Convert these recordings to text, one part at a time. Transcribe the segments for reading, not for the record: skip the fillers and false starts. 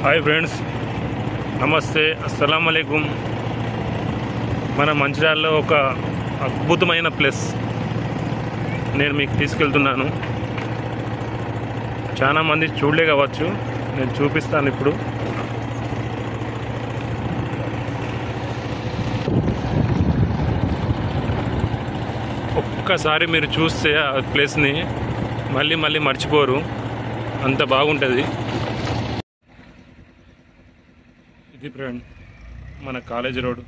Hi friends, నమస్తే, అస్సలం అలైకుం. మన మంచిర్యాలలో ఒక అద్భుతమైన ప్లేస్ నేను మీకు తీసుకెళ్తున్నాను. చాలా మంది చూడలే కావచ్చు, నేను చూపిస్తాను ఇప్పుడు. ఒక్కసారి మీరు చూస్తే ఆ ప్లేస్ని మళ్ళీ మళ్ళీ మర్చిపోరు, అంత బాగుంటుంది. ఇది ఫ్రెండ్ మన కాలేజ్ రోడ్,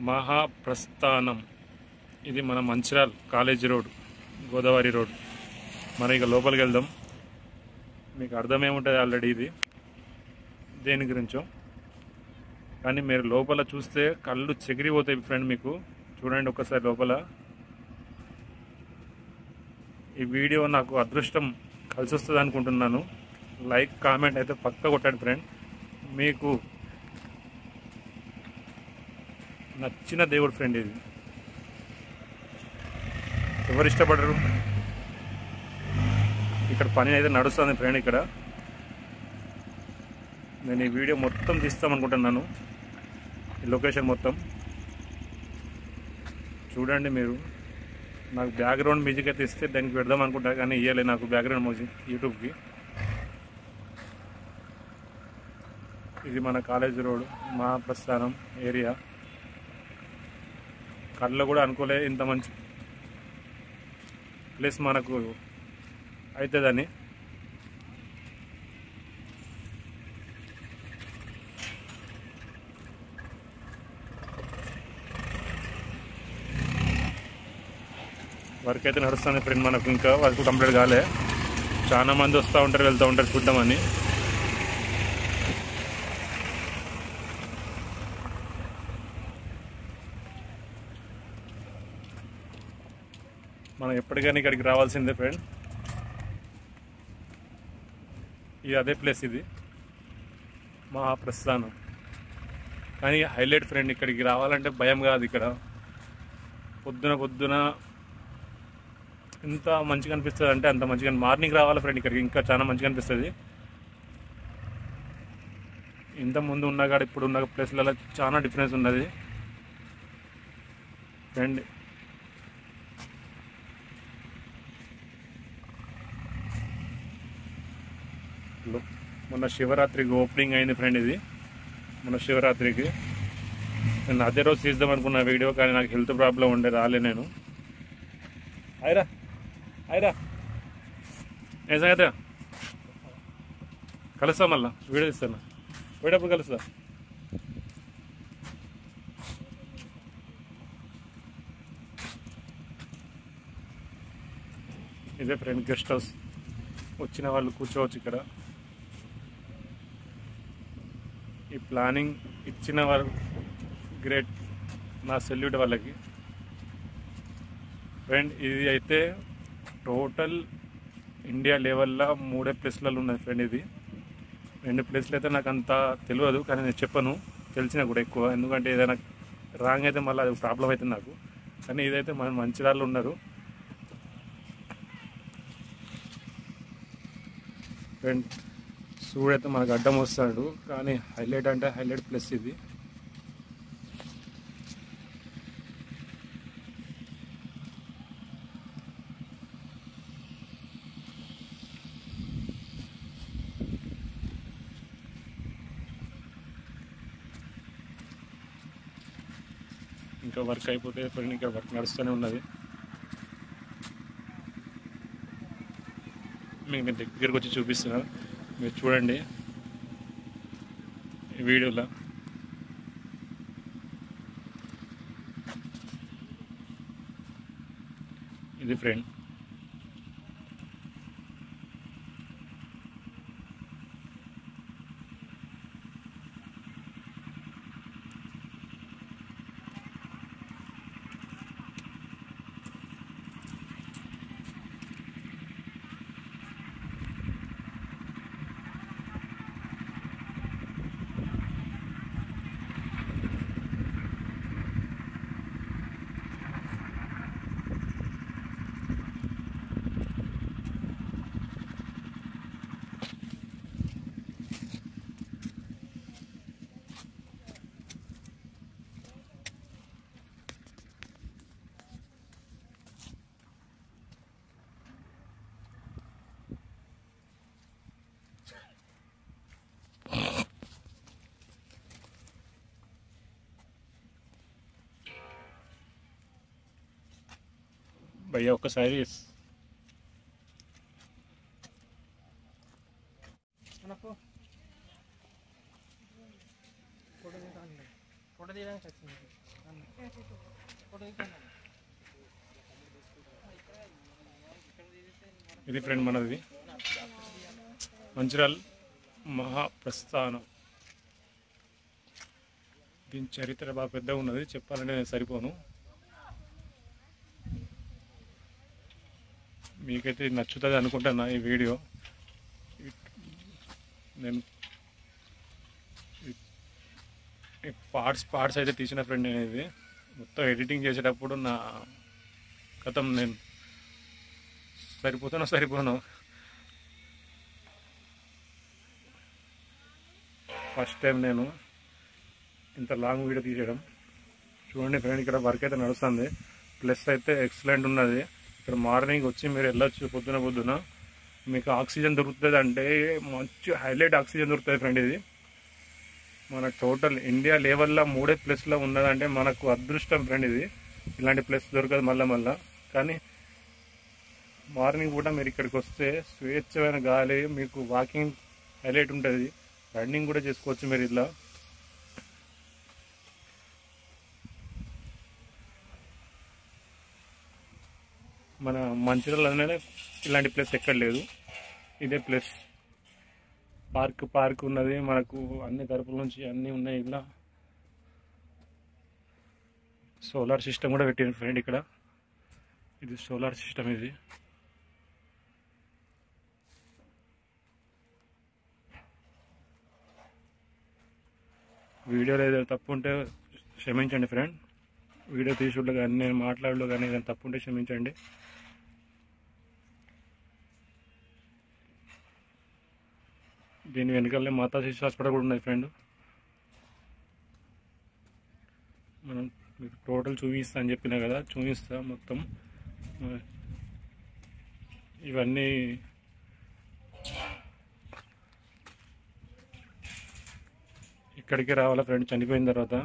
మహాప్రస్థానం. ఇది మన Mancherial college road, Godavari road. మనం ఇక లోపలికి వెళ్దాం. మీకు అర్థమేముంటుంది ఆల్రెడీ ఇది దేని గురించో, కానీ మీరు లోపల చూస్తే కళ్ళు చెగిరిపోతాయి ఫ్రెండ్. మీకు చూడండి ఒక్కసారి లోపల. ఈ వీడియో నాకు అదృష్టం కలిసి వస్తుంది అనుకుంటున్నాను. లైక్ కామెంట్ అయితే పక్కా కొట్టండి ఫ్రెండ్. మీకు నచ్చిన దేవుడు ఫ్రెండ్ ఇది. ఎవరు ఇష్టపడరు? ఇక్కడ పని అయితే నడుస్తుంది ఫ్రెండ్. ఇక్కడ నేను ఈ వీడియో మొత్తం తీస్తామనుకుంటున్నాను. ఈ లొకేషన్ మొత్తం చూడండి మీరు. నాకు బ్యాక్గ్రౌండ్ మ్యూజిక్ అయితే ఇస్తే దానికి పెడదాం అనుకుంటా, కానీ ఇవ్వలే నాకు బ్యాక్గ్రౌండ్ మ్యూజిక్ యూట్యూబ్కి. ఇది మన కాలేజ్ రోడ్, మహాప్రస్థానం ఏరియా. కళ్ళు కూడా అనుకోలే ఇంత మంచి ప్లేస్ మనకు అవుతుందని. వర్క్ అయితే నడుస్తుంది ఫ్రెండ్. మనకు ఇంకా వర్క్ కంప్లీట్ కాలే. చాలా మంది వస్తూ ఉంటారు, వెళ్తూ ఉంటారు చూద్దామని. మనం ఎప్పటికైనా ఇక్కడికి రావాల్సిందే ఫ్రెండ్. ఇది అదే ప్లేస్, ఇది మహాప్రస్థానం. కానీ హైలైట్ ఫ్రెండ్, ఇక్కడికి రావాలంటే భయం కాదు. ఇక్కడ పొద్దున ఎంత మంచిగా అనిపిస్తుంది అంటే అంత మంచిగా. మార్నింగ్ రావాలి ఫ్రెండ్ ఇక్కడికి, ఇంకా చాలా మంచిగా అనిపిస్తుంది. ఇంత ముందు ఉన్న కాడ ఇప్పుడు ఉన్న ప్లేస్లలో చాలా డిఫరెన్స్ ఉన్నది ఫ్రెండ్. మొన్న శివరాత్రికి ఓపెనింగ్ అయింది ఫ్రెండ్. ఇది మొన్న శివరాత్రికి నేను అదే రోజు తీద్దాం అనుకున్న వీడియో, కానీ నాకు హెల్త్ ప్రాబ్లం ఉండే రాలే నేను. అయిరా ఏ సంగతి? కలుస్తా, మళ్ళా వీడియో తీస్తాను, పోయేటప్పుడు కలుస్తా. ఇదే ఫ్రెండ్ గెస్ట్ హౌస్. వచ్చిన వాళ్ళు కూర్చోవచ్చు ఇక్కడ. ఈ ప్లానింగ్ ఇచ్చిన వారు గ్రేట్, నా సెల్యూట్ వాళ్ళకి ఫ్రెండ్. ఇది అయితే టోటల్ ఇండియా లెవెల్లో 3 ప్లేస్లలో ఉన్నది ఫ్రెండ్. ఇది 2 ప్లేస్లు అయితే నాకు అంత తెలియదు, కానీ నేను చెప్పను, తెలిసినా కూడా ఎక్కువ. ఎందుకంటే ఏదైనా రాంగ్ అయితే మళ్ళీ అది ప్రాబ్లం అవుతుంది నాకు. కానీ ఇదైతే మన మంచిర్యాలలో ఉన్నారు ఫ్రెండ్. చూడైతే మనకు అడ్డం వస్తాడు, కానీ హైలైట్ అంటే హైలైట్ ప్లేస్ ఇది. ఇంకా వర్క్ అయిపోతే ఫ్రెండ్, ఇంకా వర్క్ నడుస్తూనే ఉన్నది. మీకు నేను దగ్గరకు వచ్చి చూపిస్తున్నాను, మీరు చూడండి ఈ వీడియోలో. ఇది ఫ్రెండ్ భయ్యా ఒక్కసారి ఇది ఫ్రెండ్ మనది మంచిర్యాల మహాప్రస్థానం. దీని చరిత్ర బాగా పెద్దగా ఉన్నది, చెప్పాలంటే నేను సరిపోను. మీకైతే నచ్చుతుంది అనుకుంటున్నా ఈ వీడియో. నేను పార్ట్స్ అయితే తీసిన ఫ్రెండ్ నేను. ఇది మొత్తం ఎడిటింగ్ చేసేటప్పుడు నా కథం నేను సరిపోను. ఫస్ట్ టైం నేను ఇంత లాంగ్ వీడియో తీసేయడం. చూడండి ఫ్రెండ్, ఇక్కడ వర్క్ అయితే నడుస్తుంది. ప్లస్ అయితే ఎక్సలెంట్ ఉన్నది. ఇక్కడ మార్నింగ్ వచ్చి మీరు వెళ్ళొచ్చు పొద్దున మీకు ఆక్సిజన్ దొరుకుతుంది. అంటే మంచి హైలైట్ ఆక్సిజన్ దొరుకుతుంది ఫ్రెండ్. ఇది మన టోటల్ ఇండియా లెవెల్లో 3 ప్లేస్లో ఉన్నదంటే మనకు అదృష్టం ఫ్రెండ్. ఇది ఇలాంటి ప్లేస్ దొరకదు మళ్ళా. కానీ మార్నింగ్ కూడా మీరు ఇక్కడికి వస్తే స్వేచ్ఛమైన గాలి, మీకు వాకింగ్ హైలైట్ ఉంటుంది, రన్నింగ్ కూడా చేసుకోవచ్చు మీరు ఇలా. మన మంచిర్యాలలోనే ఇలాంటి ప్లేస్ ఎక్కడ లేదు, ఇదే ప్లేస్. పార్క్ ఉన్నది మనకు, అన్ని తరపుల నుంచి అన్నీ ఉన్నాయి. ఇలా సోలార్ సిస్టమ్ కూడా పెట్టింది ఫ్రెండ్ ఇక్కడ. ఇది సోలార్ సిస్టమ్. ఇది వీడియోలో ఏదైనా తప్పు ఉంటే క్షమించండి ఫ్రెండ్. వీడియో తీసుడులో కానీ నేను మాట్లాడలో కానీ ఏదైనా తప్పు ఉంటే క్షమించండి. దీని వెనకాలనే మాతా శిశు హాస్పిటల్ కూడా ఉన్నది ఫ్రెండ్. మనం మీకు టోటల్ చూపిస్తా అని చెప్పినా కదా, చూపిస్తా మొత్తం. ఇవన్నీ ఇక్కడికి రావాలా ఫ్రెండ్. చనిపోయిన తర్వాత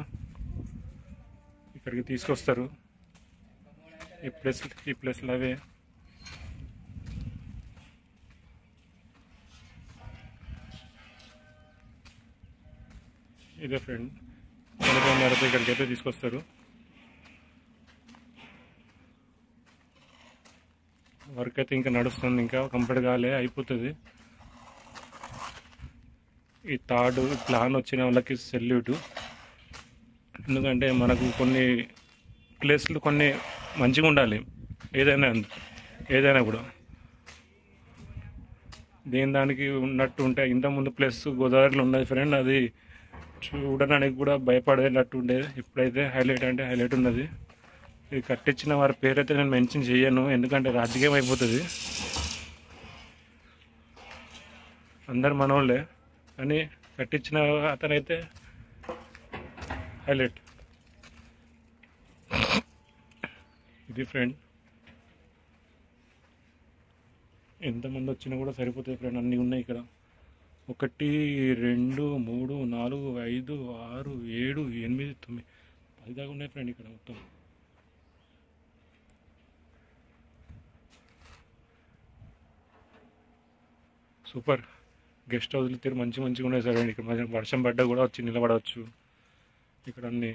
ఇక్కడికి తీసుకొస్తారు. ఈ ప్లేస్లు అవే. ఇదే ఫ్రెండ్, చనిపోయిన తర్వాత ఇక్కడికి అయితే తీసుకొస్తారు. వర్క్ అయితే ఇంకా నడుస్తుంది, ఇంకా కంప్లీట్ కాలే, అయిపోతుంది. ఈ థర్డ్ ప్లాన్ వచ్చిన వాళ్ళకి సెల్యూటు. ఎందుకంటే మనకు కొన్ని ప్లేస్లు కొన్ని మంచిగా ఉండాలి, ఏదైనా కూడా దానికి ఉన్నట్టు ఉంటాయి. ఇంతకుముందు ప్లేస్ గోదావరిలో ఉన్నది ఫ్రెండ్, అది చూడడానికి కూడా భయపడేటట్టు ఉండేది. ఇప్పుడైతే హైలైట్ అంటే హైలైట్ ఉన్నది. ఇది కట్టించిన వారి పేరైతే నేను మెన్షన్ చేయను, ఎందుకంటే రాజకీయం అయిపోతుంది. అందరు మనోళ్ళే, కానీ కట్టించిన అతనైతే హైలైట్. ఇది ఫ్రెండ్, ఎంతమంది వచ్చినా కూడా సరిపోతుంది ఫ్రెండ్. అన్నీ ఉన్నాయి ఇక్కడ. 1 2 3 4 5 6 7 8 9 10 దాకా ఉన్నాయి ఫ్రెండ్ ఇక్కడ మొత్తం. సూపర్ గెస్ట్ హౌస్లు తీరు మంచిగా ఉన్నాయి సార్. ఇక్కడ వర్షం పడ్డా కూడా వచ్చి నిలబడవచ్చు. ఇక్కడ అన్ని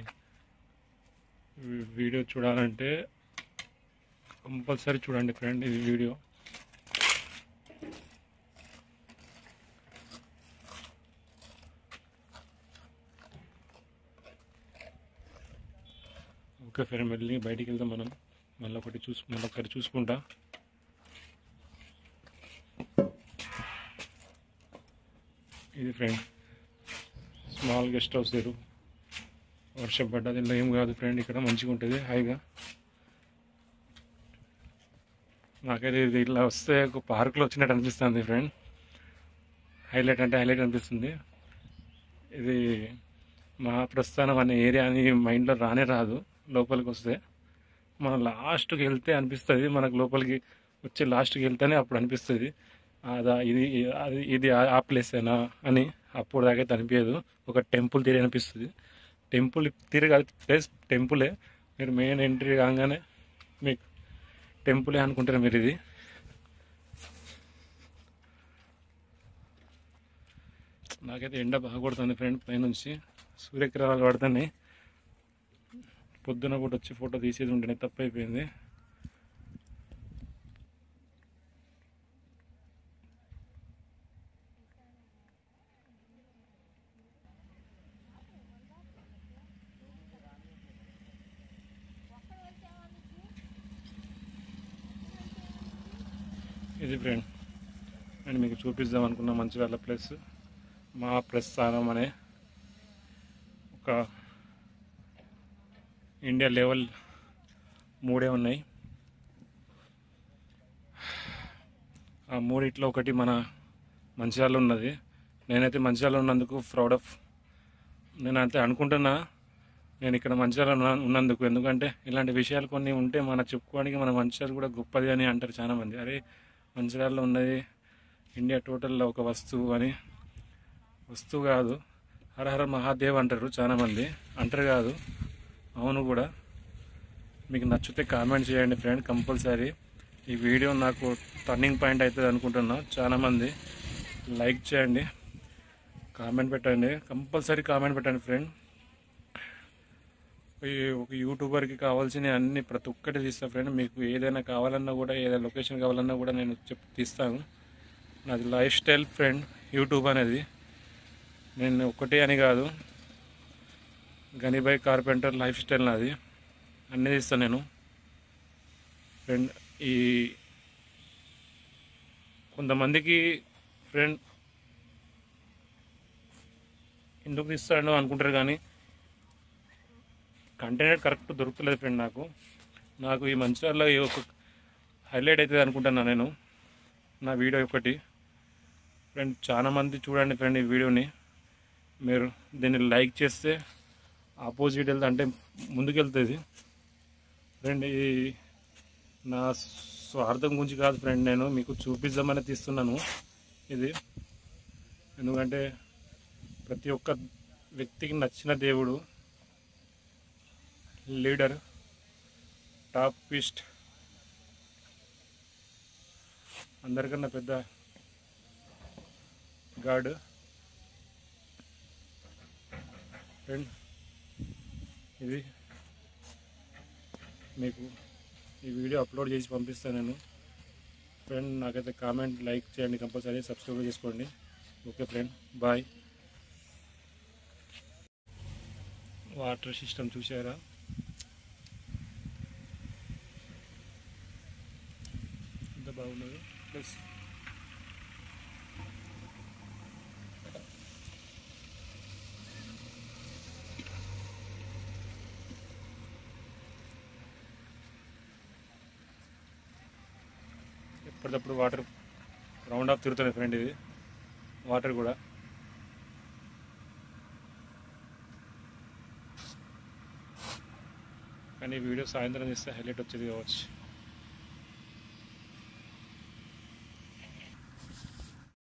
వీడియో చూడాలంటే కంపల్సరీ చూడండి ఫ్రెండ్ ఇది వీడియో. ఓకే ఫ్రెండ్, మళ్ళీ బయటికి వెళ్దాం మనం. మళ్ళీ ఒకసారి చూసుకుంటా. ఇది ఫ్రెండ్ స్మాల్ గెస్ట్ హౌస్. తీరు వర్షం పడ్డా దీనిలో ఏం కాదు ఫ్రెండ్. ఇక్కడ మంచిగా ఉంటుంది హాయిగా. నాకైతే ఇది ఇట్లా వస్తే ఒక పార్కులో వచ్చినట్టు అనిపిస్తుంది ఫ్రెండ్. హైలైట్ అంటే హైలైట్ అనిపిస్తుంది. ఇది మహాప్రస్థానం అనే ఏరియా అని మైండ్లో రాదు. లోపలికి వస్తే మనం లాస్ట్కి వెళ్తే అనిపిస్తుంది, మనకు లోపలికి వచ్చి లాస్ట్కి వెళ్తేనే అప్పుడు అనిపిస్తుంది ఇది ఆ ప్లేసేనా అని. అప్పుడు దాకైతే అనిపించదు. ఒక టెంపుల్ తీరు అనిపిస్తుంది. టెంపుల్ తీరు కాదు, ప్లేస్ టెంపులే. మీరు మెయిన్ ఎంట్రీ కాగానే మీకు టెంపులే అనుకుంటారు మీరు. ఇది నాకైతే ఎండ బాగా కొడుతుంది ఫ్రెండ్. పైనుంచి సూర్యకిరణాలు పడుతున్నాయి. పొద్దున పూట వచ్చి ఫోటో తీసేది ఉంటేనే తప్పైపోయింది. ఇది ఫ్రెండ్ నేను మీకు చూపిద్దాం అనుకున్న మంచిర్యాల ప్లస్ మా ప్రస్థానం అనే ఒక ఇండియా లెవెల్ 3 ఉన్నాయి. ఆ 3 ఒకటి మన మంచిర్యాలలో ఉన్నది. నేనైతే మంచిర్యాలలో ఉన్నందుకు ప్రౌడ్ ఆఫ్. నేనైతే అనుకుంటున్నా నేను ఇక్కడ మంచిర్యాలలో ఉన్నందుకు. ఎందుకంటే ఇలాంటి విషయాలు కొన్ని ఉంటే మన చెప్పుకోవడానికి మన మంచిర్యాల కూడా గొప్పది అని అంటారు చాలామంది. అరే మంచిర్యాలలో ఉన్నది ఇండియా టోటల్లో ఒక వస్తువు అని. వస్తువు కాదు, హర హర మహాదేవ్ అంటారు చాలామంది. అంటారు కాదు, అవును కూడా. మీకు నచ్చితే కామెంట్ చేయండి ఫ్రెండ్ కంపల్సరీ. ఈ వీడియో నాకు టర్నింగ్ పాయింట్ అవుతుంది అనుకుంటున్నా. చాలామంది లైక్ చేయండి, కామెంట్ పెట్టండి, కంపల్సరీ కామెంట్ పెట్టండి ఫ్రెండ్. ఒక యూట్యూబర్కి కావాల్సిన అన్ని ప్రతి ఒక్కటి తీస్తాను ఫ్రెండ్. మీకు ఏదైనా కావాలన్నా కూడా, ఏదైనా లొకేషన్ కావాలన్నా కూడా నేను తీస్తాను. నాది లైఫ్ స్టైల్ ఫ్రెండ్ యూట్యూబ్ అనేది. నేను ఒక్కటే అని కాదు, గనిబాయ్ కార్పెంటర్ లైఫ్ స్టైల్ నాది. అన్నీ తీస్తాను నేను ఫ్రెండ్. ఈ కొంతమందికి ఫ్రెండ్ ఎందుకు తీస్తాడో అనుకుంటారు, కానీ కంటెంట్ కరెక్ట్ దొరుకుతలేదు ఫ్రెండ్. నాకు ఈ మంచిర్యాలలో ఒక హైలైట్ అవుతుంది అనుకుంటున్నా నేను. నా వీడియో ఒకటి ఫ్రెండ్. చాలామంది చూడండి ఫ్రెండ్ ఈ వీడియోని. మీరు దీన్ని లైక్ చేస్తే ఆపోజిట్ వెళ్తే అంటే ముందుకెళ్తుంది ఫ్రెండ్. ఈ నా స్వార్థం గురించి కాదు ఫ్రెండ్, నేను మీకు చూపిద్దామని తీస్తున్నాను ఇది. ఎందుకంటే ప్రతి ఒక్క వ్యక్తికి నచ్చిన దేవుడు, లీడర్, టాప్ పిస్ట్, అందరికన్నా పెద్ద గాడ్ ఫ్రెండ్. ఇది మీకు ఈ వీడియో అప్లోడ్ చేసి పంపిస్తాను నేను ఫ్రెండ్. నాకైతే కామెంట్ లైక్ చేయండి కంపల్సరీ, సబ్స్క్రైబ్ చేసుకోండి. Okay friend, bye. Water system చూసారా? ఎంత బాగున్నది. ప్లస్ ఎప్పటికప్పుడు వాటర్ రౌండ్ ఆఫ్ తిరుగుతుంది ఫ్రెండ్. ఇది వాటర్ కూడా. కానీ వీడియో సాయంత్రం చేస్తే హైలైట్ వచ్చేది కావచ్చు.